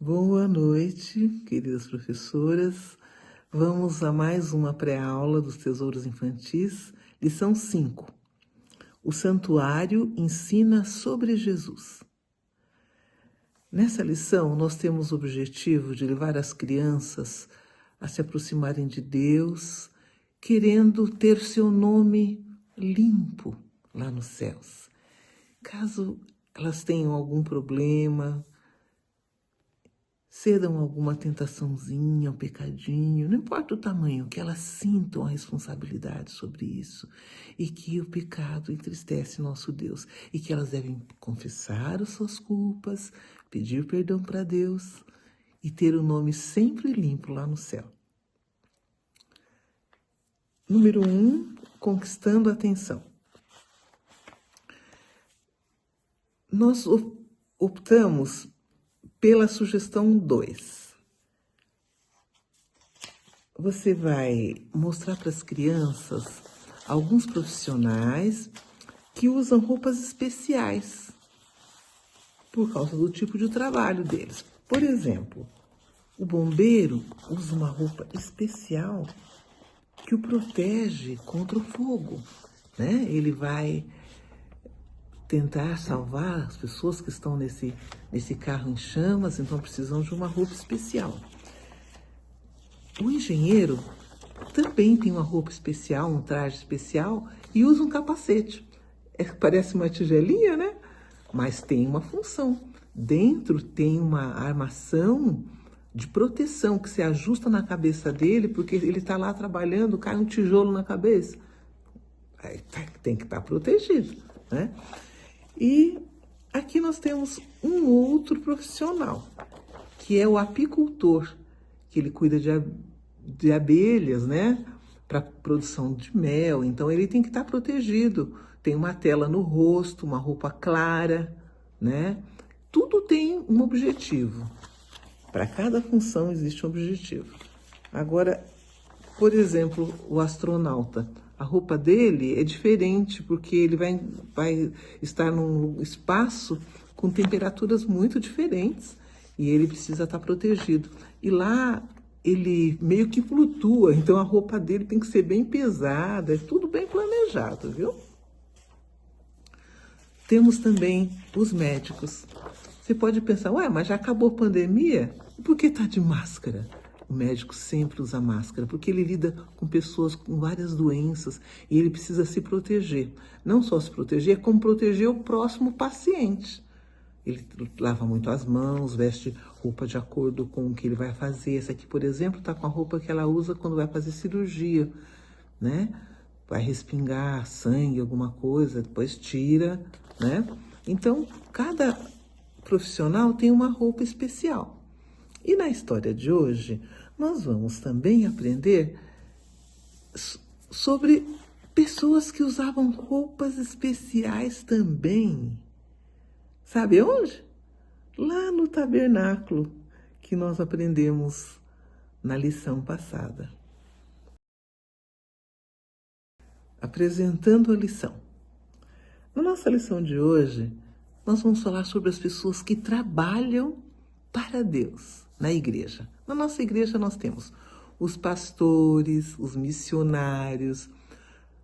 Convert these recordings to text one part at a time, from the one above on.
Boa noite, queridas professoras. Vamos a mais uma pré-aula dos Tesouros Infantis, lição 5. O Santuário ensina sobre Jesus. Nessa lição, nós temos o objetivo de levar as crianças a se aproximarem de Deus, querendo ter seu nome limpo lá nos céus. Caso elas tenham algum problema, cedam alguma tentaçãozinha, um pecadinho, não importa o tamanho, que elas sintam a responsabilidade sobre isso e que o pecado entristece nosso Deus e que elas devem confessar as suas culpas, pedir perdão para Deus e ter o nome sempre limpo lá no céu. Número 1, conquistando a atenção. Nós optamos pela sugestão 2. Você vai mostrar para as crianças alguns profissionais que usam roupas especiais por causa do tipo de trabalho deles. Por exemplo, o bombeiro usa uma roupa especial que o protege contra o fogo, né? Ele vai tentar salvar as pessoas que estão nesse carro em chamas, então precisam de uma roupa especial. O engenheiro também tem uma roupa especial, um traje especial e usa um capacete. Parece uma tigelinha, né? Mas tem uma função. Dentro tem uma armação de proteção que se ajusta na cabeça dele, porque ele está lá trabalhando, cai um tijolo na cabeça. Aí tem que estar protegido, né? E aqui nós temos um outro profissional, que é o apicultor, que ele cuida de abelhas, né? Para produção de mel. Então ele tem que estar protegido. Tem uma tela no rosto, uma roupa clara, né? Tudo tem um objetivo. Para cada função existe um objetivo. Agora, por exemplo, o astronauta. A roupa dele é diferente, porque ele vai estar num espaço com temperaturas muito diferentes e ele precisa estar protegido. E lá ele meio que flutua, então a roupa dele tem que ser bem pesada, é tudo bem planejado, viu? Temos também os médicos. Você pode pensar, ué, mas já acabou a pandemia? Por que tá de máscara? O médico sempre usa máscara, porque ele lida com pessoas com várias doenças e ele precisa se proteger. Não só se proteger, como proteger o próximo paciente. Ele lava muito as mãos, veste roupa de acordo com o que ele vai fazer. Essa aqui, por exemplo, está com a roupa que ela usa quando vai fazer cirurgia, né? Vai respingar sangue, alguma coisa, depois tira, né? Então, cada profissional tem uma roupa especial. E na história de hoje, nós vamos também aprender sobre pessoas que usavam roupas especiais também. Sabe onde? Lá no tabernáculo, que nós aprendemos na lição passada. Apresentando a lição. Na nossa lição de hoje, nós vamos falar sobre as pessoas que trabalham para Deus na igreja. Na nossa igreja nós temos os pastores, os missionários,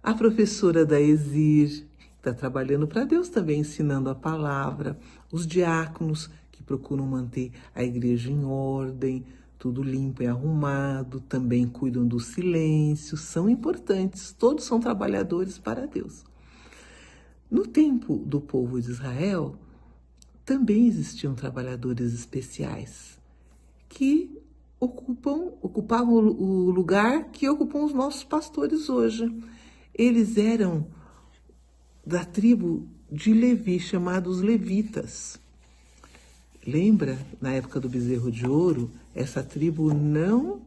a professora da ESIR, que está trabalhando para Deus também, ensinando a palavra, os diáconos, que procuram manter a igreja em ordem, tudo limpo e arrumado, também cuidam do silêncio, são importantes, todos são trabalhadores para Deus. No tempo do povo de Israel, também existiam trabalhadores especiais que ocupavam o lugar que ocupam os nossos pastores hoje. Eles eram da tribo de Levi, chamados levitas. Lembra, na época do bezerro de ouro, essa tribo não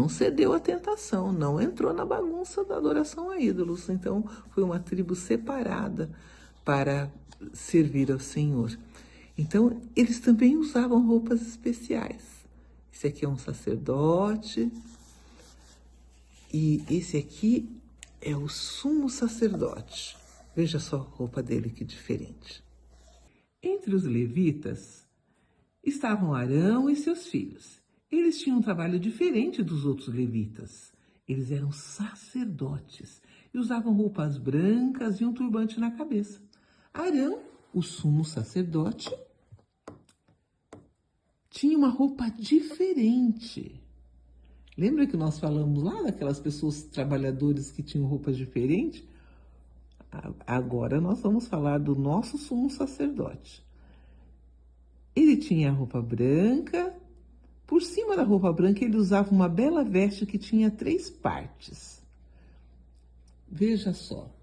cedeu à tentação, não entrou na bagunça da adoração a ídolos. Então, foi uma tribo separada para servir ao Senhor. Então, eles também usavam roupas especiais. Esse aqui é um sacerdote e esse aqui é o sumo sacerdote. Veja só a roupa dele, que diferente. Entre os levitas, estavam Arão e seus filhos. Eles tinham um trabalho diferente dos outros levitas. Eles eram sacerdotes e usavam roupas brancas e um turbante na cabeça. Arão, o sumo sacerdote, tinha uma roupa diferente. Lembra que nós falamos lá daquelas pessoas trabalhadores que tinham roupas diferentes? Agora nós vamos falar do nosso sumo sacerdote. Ele tinha a roupa branca. Por cima da roupa branca, ele usava uma bela veste que tinha 3 partes. Veja só.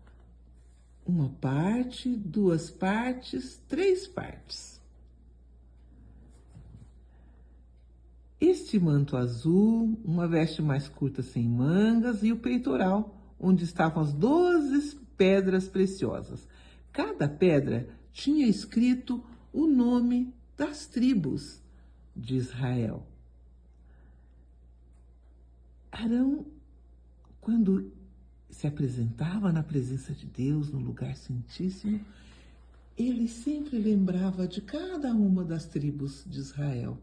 Uma parte, 2 partes, 3 partes. Este manto azul, uma veste mais curta sem mangas e o peitoral, onde estavam as 12 pedras preciosas. Cada pedra tinha escrito o nome das tribos de Israel. Arão, quando se apresentava na presença de Deus, no lugar santíssimo, ele sempre lembrava de cada uma das tribos de Israel.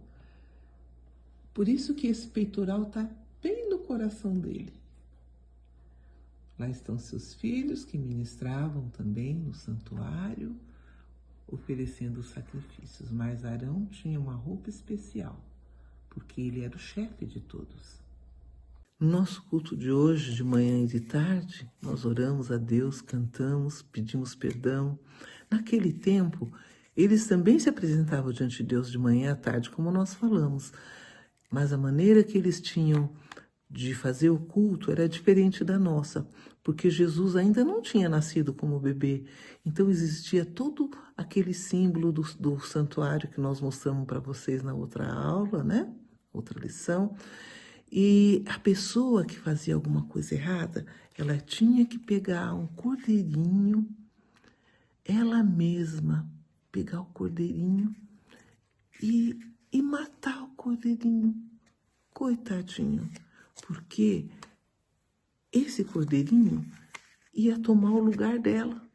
Por isso que esse peitoral está bem no coração dele. Lá estão seus filhos que ministravam também no santuário, oferecendo os sacrifícios. Mas Arão tinha uma roupa especial, porque ele era o chefe de todos. No nosso culto de hoje, de manhã e de tarde, nós oramos a Deus, cantamos, pedimos perdão. Naquele tempo, eles também se apresentavam diante de Deus de manhã e à tarde, como nós falamos. Mas a maneira que eles tinham de fazer o culto era diferente da nossa, porque Jesus ainda não tinha nascido como bebê. Então existia todo aquele símbolo do santuário que nós mostramos para vocês na outra aula, né? Outra lição. E a pessoa que fazia alguma coisa errada, ela tinha que pegar um cordeirinho, ela mesma pegar o cordeirinho e matar o cordeirinho. Coitadinho, porque esse cordeirinho ia tomar o lugar dela.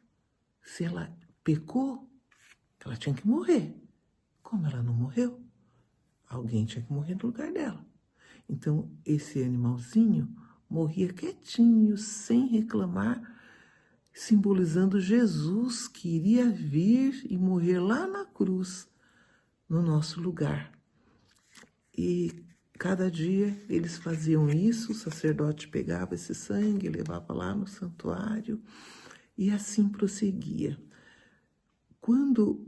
Se ela pecou, ela tinha que morrer. Como ela não morreu, alguém tinha que morrer no lugar dela. Então, esse animalzinho morria quietinho, sem reclamar, simbolizando Jesus que iria vir e morrer lá na cruz, no nosso lugar. E cada dia eles faziam isso, o sacerdote pegava esse sangue, levava lá no santuário e assim prosseguia. Quando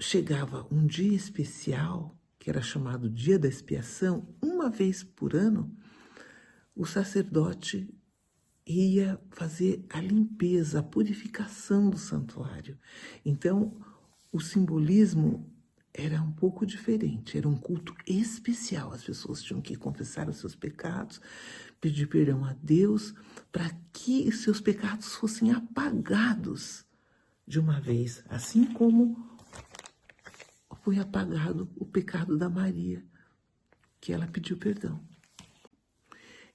chegava um dia especial, que era chamado Dia da Expiação, uma vez por ano, o sacerdote ia fazer a limpeza, a purificação do santuário. Então, o simbolismo era um pouco diferente, era um culto especial. As pessoas tinham que confessar os seus pecados, pedir perdão a Deus, para que os seus pecados fossem apagados de uma vez, assim como foi apagado o pecado da Maria, que ela pediu perdão.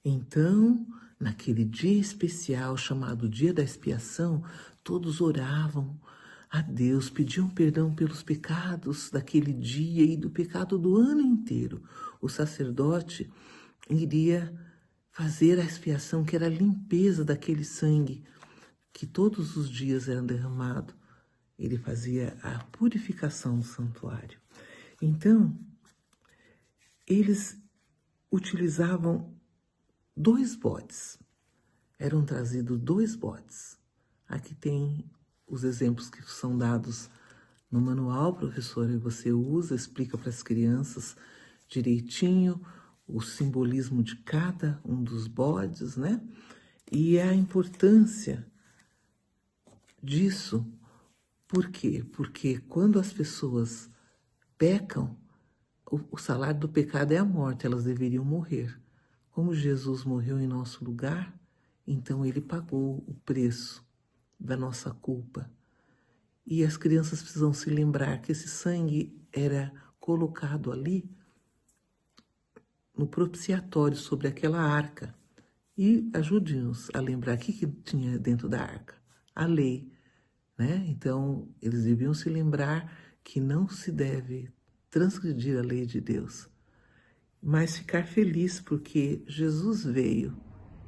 Então, naquele dia especial chamado Dia da Expiação, todos oravam a Deus, pediam perdão pelos pecados daquele dia e do pecado do ano inteiro. O sacerdote iria fazer a expiação, que era a limpeza daquele sangue que todos os dias era derramado. Ele fazia a purificação do santuário. Então, eles utilizavam 2 bodes. Eram trazidos 2 bodes. Aqui tem os exemplos que são dados no manual, professora, e você usa, explica para as crianças direitinho o simbolismo de cada um dos bodes, né? E a importância disso. Por quê? Porque quando as pessoas pecam, o salário do pecado é a morte, elas deveriam morrer. Como Jesus morreu em nosso lugar, então ele pagou o preço da nossa culpa. E as crianças precisam se lembrar que esse sangue era colocado ali no propiciatório sobre aquela arca. E ajude-nos a lembrar o que tinha dentro da arca. A lei, né? Então, eles deviam se lembrar que não se deve transgredir a lei de Deus, mas ficar feliz porque Jesus veio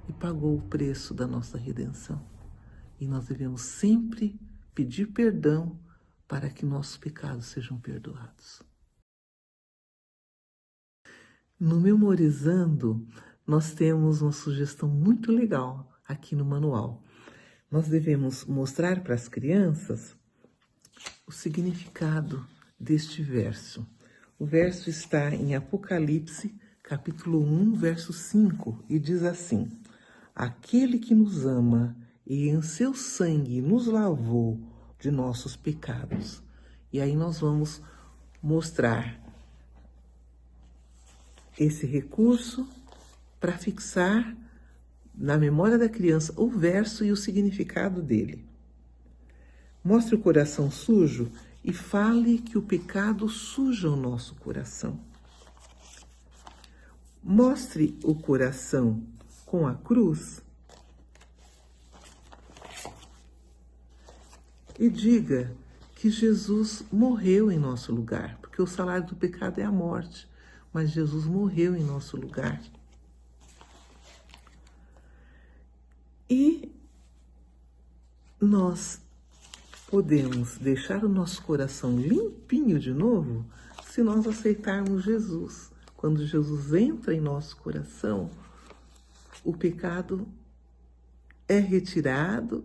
e pagou o preço da nossa redenção. E nós devemos sempre pedir perdão para que nossos pecados sejam perdoados. No Memorizando, nós temos uma sugestão muito legal aqui no manual. Nós devemos mostrar para as crianças o significado deste verso. O verso está em Apocalipse, capítulo 1, verso 5, e diz assim: aquele que nos ama e em seu sangue nos lavou de nossos pecados. E aí nós vamos mostrar esse recurso para fixar na memória da criança o verso e o significado dele. Mostre o coração sujo e fale que o pecado suja o nosso coração. Mostre o coração com a cruz e diga que Jesus morreu em nosso lugar, porque o salário do pecado é a morte, mas Jesus morreu em nosso lugar. E nós podemos deixar o nosso coração limpinho de novo se nós aceitarmos Jesus. Quando Jesus entra em nosso coração, o pecado é retirado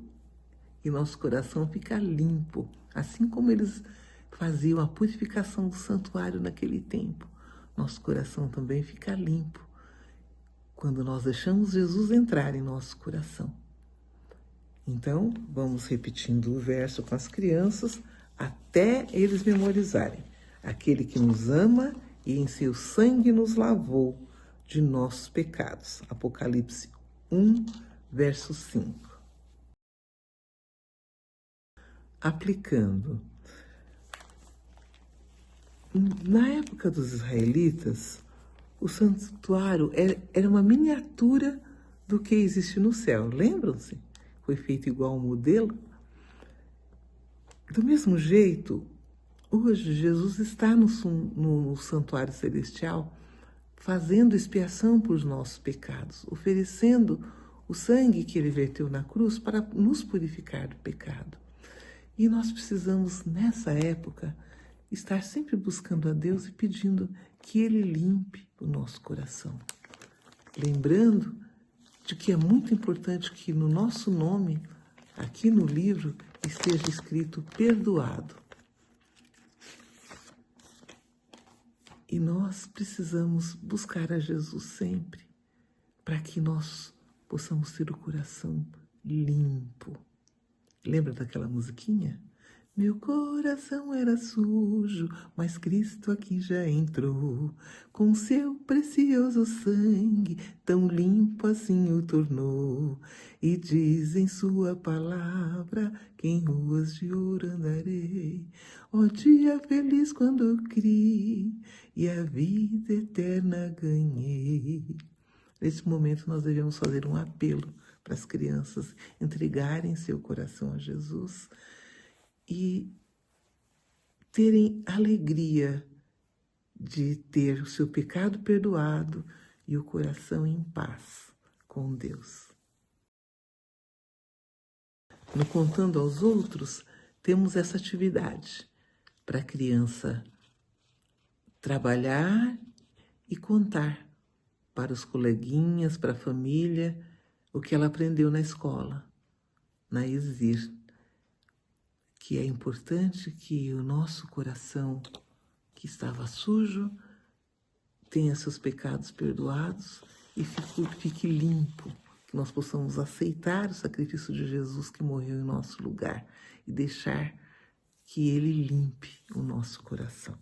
e nosso coração fica limpo, assim como eles faziam a purificação do santuário naquele tempo. Nosso coração também fica limpo quando nós deixamos Jesus entrar em nosso coração. Então, vamos repetindo o verso com as crianças até eles memorizarem. Aquele que nos ama e em seu sangue nos lavou de nossos pecados. Apocalipse 1, verso 5. Aplicando. Na época dos israelitas, o santuário era uma miniatura do que existe no céu. Lembram-se? Foi feito igual ao modelo. Do mesmo jeito, hoje Jesus está no santuário celestial fazendo expiação por nossos pecados, oferecendo o sangue que ele verteu na cruz para nos purificar do pecado. E nós precisamos, nessa época, estar sempre buscando a Deus e pedindo que Ele limpe o nosso coração. Lembrando de que é muito importante que no nosso nome, aqui no livro, esteja escrito perdoado. E nós precisamos buscar a Jesus sempre, para que nós possamos ter o coração limpo. Lembra daquela musiquinha? Meu coração era sujo, mas Cristo aqui já entrou. Com seu precioso sangue, tão limpo assim o tornou. E diz em sua palavra, que em ruas de ouro andarei. Ó dia feliz quando eu criei, e a vida eterna ganhei. Nesse momento nós devemos fazer um apelo para as crianças entregarem seu coração a Jesus e terem alegria de ter o seu pecado perdoado e o coração em paz com Deus. No Contando aos Outros, temos essa atividade para a criança trabalhar e contar para os coleguinhas, para a família, o que ela aprendeu na escola, na ESIR. Que é importante que o nosso coração, que estava sujo, tenha seus pecados perdoados e fique limpo, que nós possamos aceitar o sacrifício de Jesus que morreu em nosso lugar e deixar que Ele limpe o nosso coração.